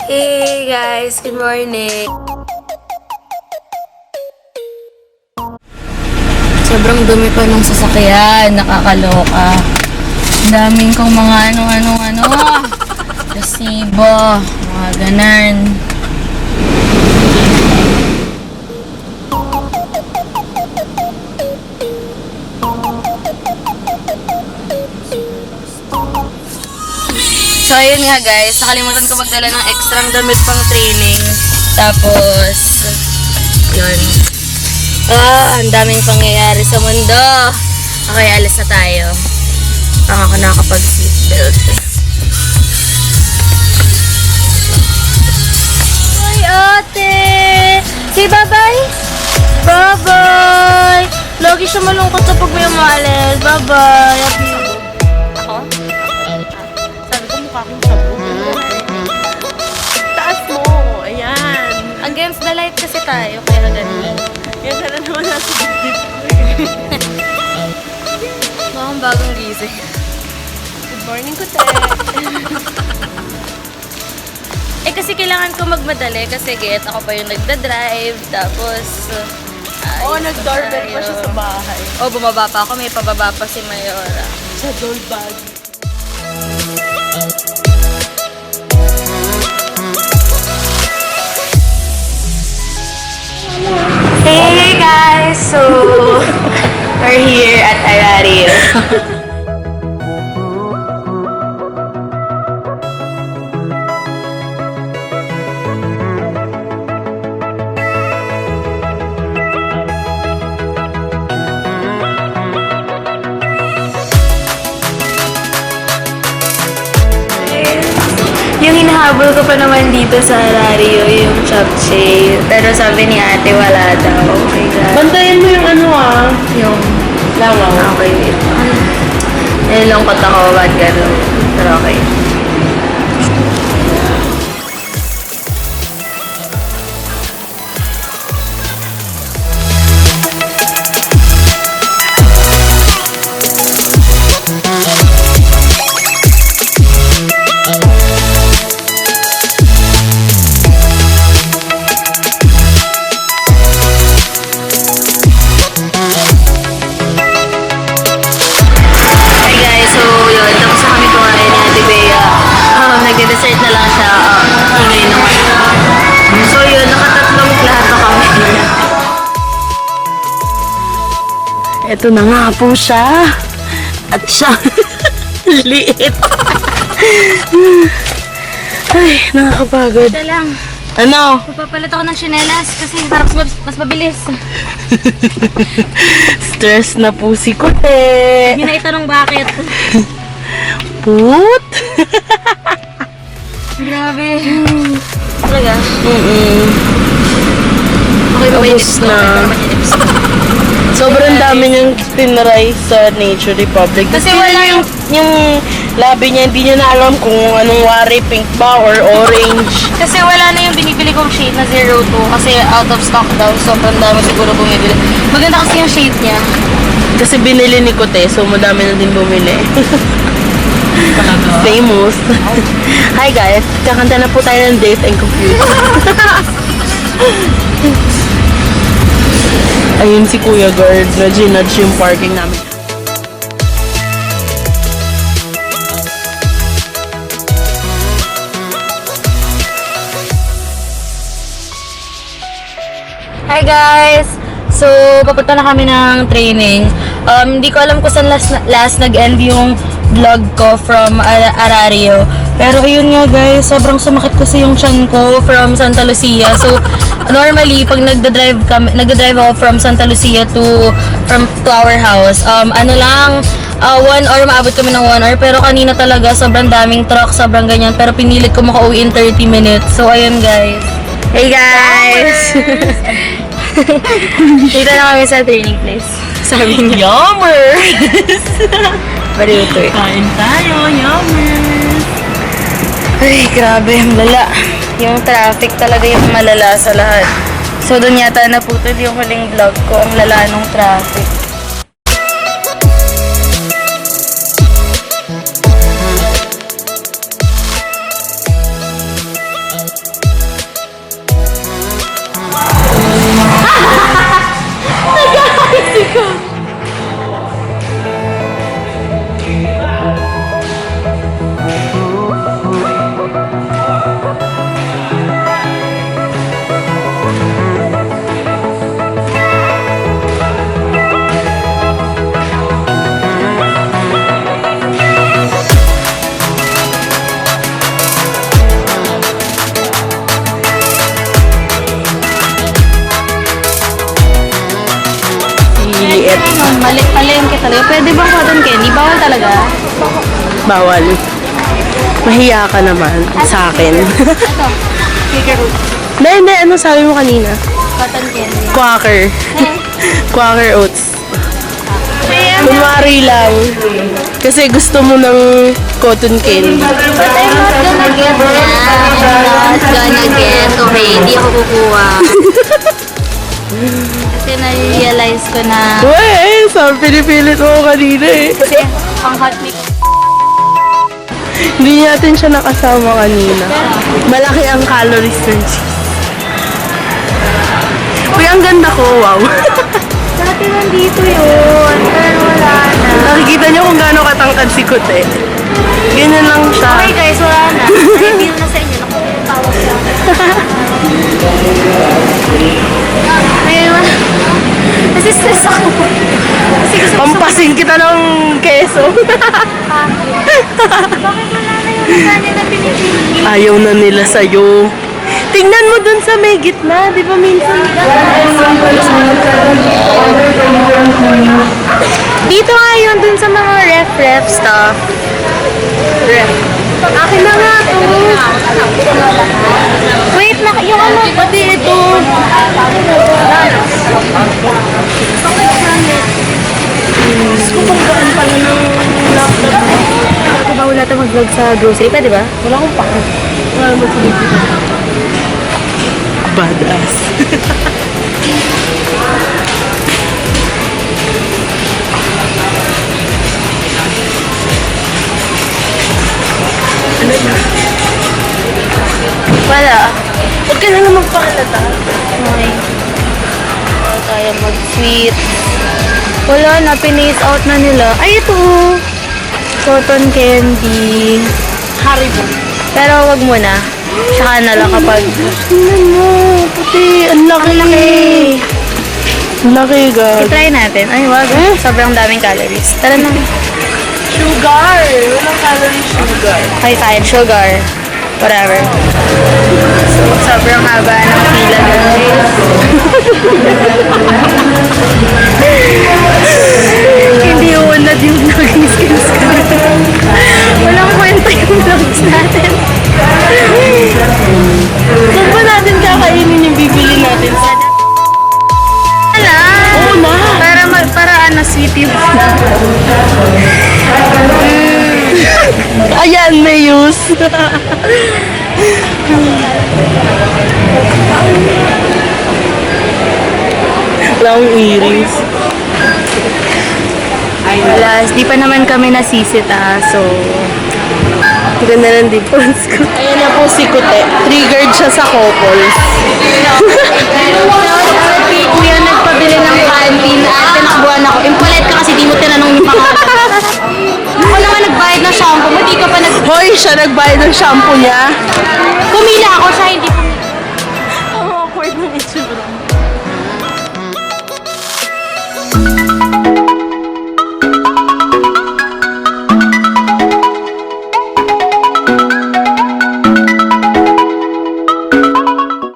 Hey guys, good morning. Sobrang dumi pa ng sasakyan, nakakaloka. Ang daming kong mga ano, resibo, mga ganan. So, ayun nga guys, nakalimutan ko magdala ng extrang damit pang training. Tapos, yun. Ang daming pangyayari sa mundo. Okay, alis na tayo. Pang ako nakakapag-seatbelt. Hi, ate! Say bye-bye! Bye-bye! Lagi siya malungkot kapag may umalis. Bye-bye! Ako? Sabi ko mukha akong sabog. Taas mo. Ayan. Against the light kasi tayo, kaya ganun. Yan na naman nasa dibdib ko. Mukhang bagong gising. Good morning ko, te. Eh kasi kailangan ko magmadali kasi get ako pa yung nagda-drive. Tapos, Oo, nag-doorbell pa siya sa bahay. Bumaba pa ako. May pababa pa si Mayora. Sa doll bag. Hey guys! So, we're here at Arario. Yung hinahabol ko pa naman dito sa Arario, yung chapche. Pero sabi ni ate, wala daw. Okay, guys. Bantayan mo yung ano Yung lawaw. okay, wait. Nilungkot ako, ba't gano'n? Pero okay. Hi guys, so yun, tapos na kami kumain ni Ate Bea. Nagde-dessert na lang siya. Ingay naman. So yun, nakatatlong plato kami. Ito na nga po siya. At siya. Liit. Ay, nakakapagod. Ito lang. Ano? Papapalit ako ng tsinelas kasi para mas mabilis. Stress na po si Kote. Hindi na itanong bakit. Put? Grabe. Talaga? Okay ba ba yung Tapos lips ko? na. Okay ba naman yung lips ko? Sobrang dami niyang tinry sa Nature Republic. Kasi wala yung labi niya, hindi niya na alam kung anong wari, pink ba or orange. Kasi wala na yung binibili kong shade na 02 kasi out of stock daw. Sobrang dami siguro bumibili. Maganda kasi yung shade niya. Kasi binili ni Kote, so madami na din bumili. Famous. Hi guys, kakanta na po tayo ng Date and Confused. Ayun si Kuya Guard na ginudge yung parking namin. Hi guys! So, papunta na kami ng training. Hindi ko alam kung saan last nag-end yung vlog ko from Arario. Pero ayun nga guys, sobrang sumakit kasi yung tiyan ko from Santa Lucia. So, normally, pag nagda-drive ako from Santa Lucia to our house, 1 hour, maabot kami ng 1 hour. Pero kanina talaga, sobrang daming truck, sobrang ganyan. Pero pinilit ko makauwi in 30 minutes. So, ayun guys. Hey guys! Dito na kami sa training place. Sabi niya. Yummers! Baliw ito eh. Kain tayo, yummers! Ay, grabe. Lala. Yung traffic talaga yung malala sa lahat. So, doon yata naputol yung huling vlog ko. Ang lala ng traffic. palengke talaga. Pwede bang cotton candy? Bawal talaga. Bawal. Mahiya ka naman sa akin. Ito. Kicker root. Hindi. Ano sabi mo kanina? Cotton candy. Quaker. Quaker oats. Kunwari lang. Kasi gusto mo ng cotton candy. But I'm not gonna get that. I'm not gonna get. Okay, hindi ako kukuha. Kasi na-realize ko na Weh, sabi pinipilit mo kanina eh. kasi ang hot ni Hindi natin siya nakasama kanina. Malaki ang calories ng cheese. Uy, ang ganda ko, wow. dati nandito yun, pero wala na. Nakikita niyo kung gaano katangkad si Kute. Ganyan lang siya. Okay guys, wala na. Na-reveal na sa inyo. Nakapagtawag siya. Ngayon, wala. Kasi stress ako. Kasi gusto ko Pampasin kita ng keso. bakit wala na yung design na pinipili? Ayaw na nila sa'yo. Tingnan mo dun sa may gitna, di ba minsan? Dito nga yun, dun sa mga ref stuff. Akin na nga to. Wait, yung ano, pati ito. Diyos ko, kung gaan pala ng laptop. Ako ba wala tayong mag-vlog sa grocery? Pwede ba? Wala akong pake. Wala mo badass. Wala. Huwag ka na lang magpakalata. Okay. Wala tayo mag-sweet. Wala na, pinace out na nila. Ay, ito. Cotton candy. Haribo. Pero wag mo na. Saka na lang kapag... Tingnan mo, puti. Ang laki. Ang laki, God. I-try natin. Ay, wag. Sobrang daming calories. Tara na. Sugar. Walang calorie sugar. Okay, fine. Sugar. Whatever. So, sobrang haba ng pila, guys. Hindi unad yung vlogging skills ko. Walang kwenta yung vlogs natin. Saan ba natin kakainin yung bibili natin sa... Wala. Oo na. Para ano, sweet yung... Ayan, may use. Wala akong earrings. Alas, di pa naman kami nasisita, so... Ang ganda ng difference ko. Ayan na po si Kute. Triggered siya sa couples. Kuya nagpabili ng canteen at tinakbuhan ako. Impalit ka kasi di mo tinanong yung pangalan. Ako naman nagbayad ng shampoo mo, di ka pa nag... Hoy, siya nagbayad ng shampoo niya. Kumila ako, siya hindi pumila. Ang awkward ng itsura.